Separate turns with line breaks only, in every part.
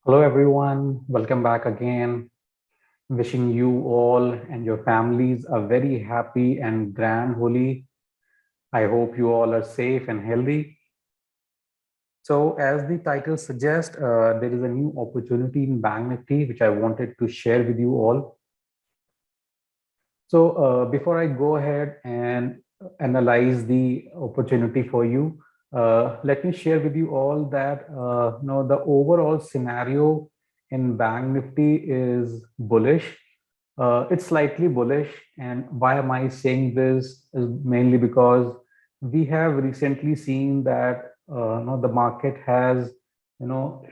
Hello, everyone. Welcome back again. Wishing you all and your families a very happy and grand Holi. I hope you all are safe and healthy. So, as the title suggests, there is a new opportunity in Banknifty which I wanted to share with you all. So, before I go ahead and analyze the opportunity for you, let me share with you all that the overall scenario in Bank Nifty is bullish. It's slightly bullish, and why am I saying this is mainly because we have recently seen that the market has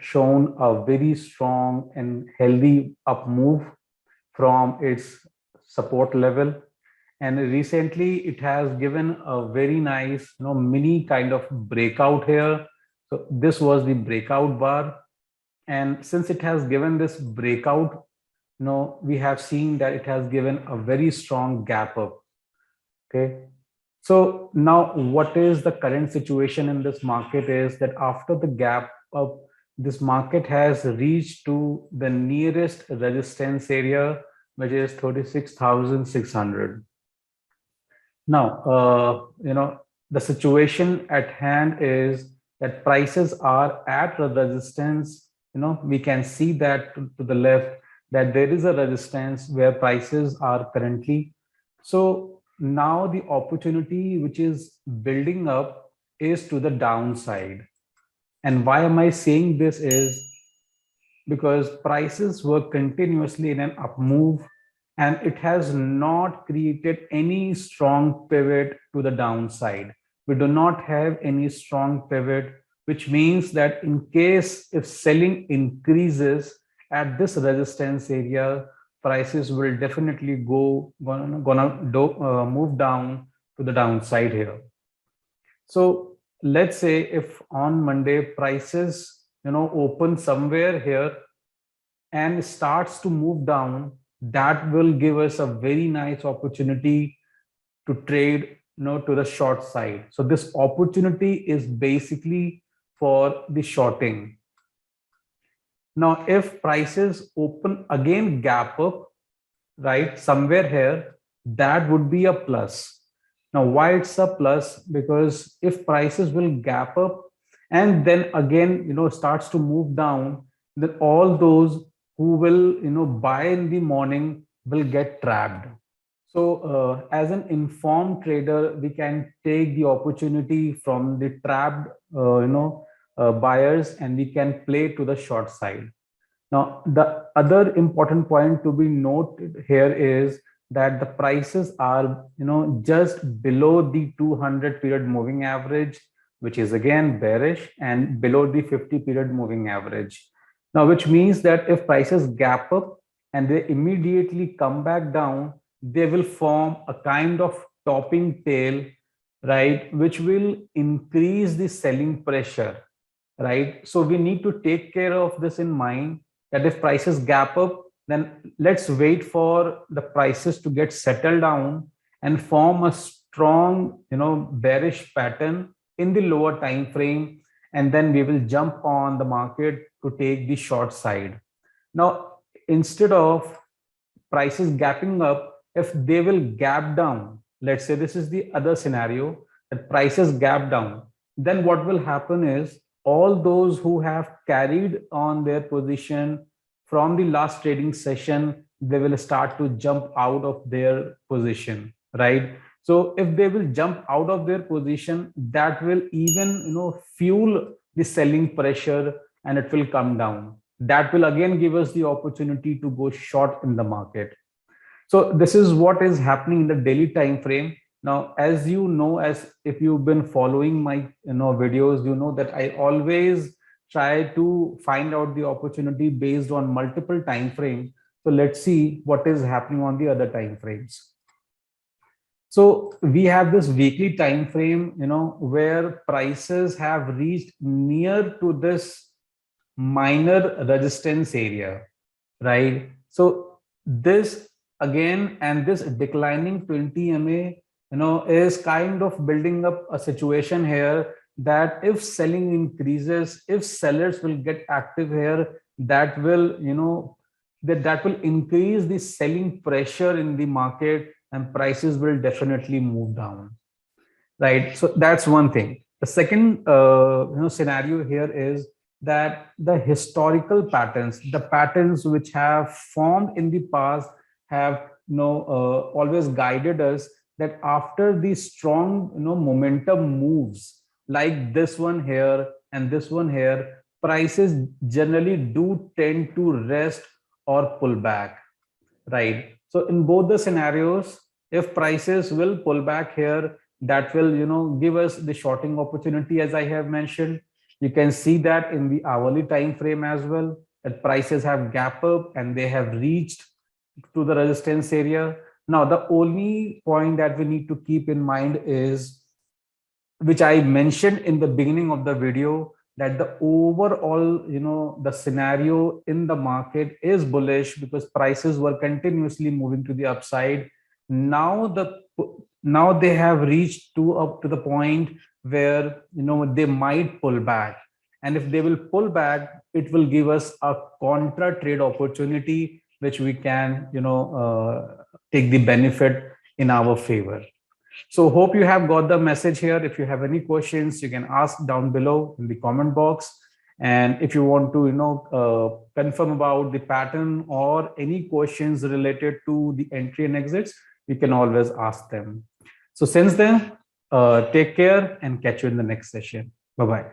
shown a very strong and healthy up move from its support level, and recently it has given a very nice mini kind of breakout here. So this was the breakout bar, and since it has given this breakout, we have seen that it has given a very strong gap up. Okay, so now what is the current situation in this market is that after the gap up, this market has reached to the nearest resistance area, which is 36,600. Now, the situation at hand is that prices are at a resistance. We can see that to the left that there is a resistance where prices are currently. So now the opportunity which is building up is to the downside. And why am I saying this is because prices were continuously in an up move, and it has not created any strong pivot to the downside. We do not have any strong pivot, which means that in case if selling increases at this resistance area, prices will definitely move down to the downside here. So let's say if on Monday prices open somewhere here and starts to move down, that will give us a very nice opportunity to trade to the short side. So this opportunity is basically for the shorting. Now if prices open again gap up right somewhere here, that would be a plus. Now why it's a plus? Because if prices will gap up and then again starts to move down, then all those who will buy in the morning will get trapped. So as an informed trader, we can take the opportunity from the trapped buyers, and we can play to the short side. Now the other important point to be noted here is that the prices are just below the 200 period moving average, which is again bearish, and below the 50 period moving average. Now, which means that if prices gap up and they immediately come back down, they will form a kind of topping tail, right, which will increase the selling pressure, right? So we need to take care of this in mind that if prices gap up, then let's wait for the prices to get settled down and form a strong bearish pattern in the lower time frame, and then we will jump on the market to take the short side. Now instead of prices gapping up, if they will gap down, let's say this is the other scenario, that prices gap down, then what will happen is all those who have carried on their position from the last trading session, they will start to jump out of their position, right? So if they will jump out of their position, that will even fuel the selling pressure, and it will come down. That will again give us the opportunity to go short in the market. So this is what is happening in the daily time frame. Now, as you know, as if you've been following my videos, you know that I always try to find out the opportunity based on multiple time frames. So let's see what is happening on the other time frames. So we have this weekly time frame, where prices have reached near to this minor resistance area, right? So this again, and this declining 20 MA, is kind of building up a situation here that if selling increases, if sellers will get active here, that will, that will increase the selling pressure in the market, and prices will definitely move down, right? So that's one thing. The second scenario here is that the historical patterns, the patterns which have formed in the past, have always guided us that after these strong momentum moves like this one here and this one here, prices generally do tend to rest or pull back, right? So in both the scenarios, if prices will pull back here, that will give us the shorting opportunity. As I have mentioned, you can see that in the hourly time frame as well, that prices have gap up and they have reached to the resistance area. Now the only point that we need to keep in mind is, which I mentioned in the beginning of the video, that the overall, the scenario in the market is bullish because prices were continuously moving to the upside. Now now they have reached to up to the point where they might pull back, and if they will pull back, it will give us a contra trade opportunity which we can take the benefit in our favor. So hope you have got the message here. If you have any questions, you can ask down below in the comment box. And if you want to, confirm about the pattern or any questions related to the entry and exits, you can always ask them. So since then, take care and catch you in the next session. Bye-bye.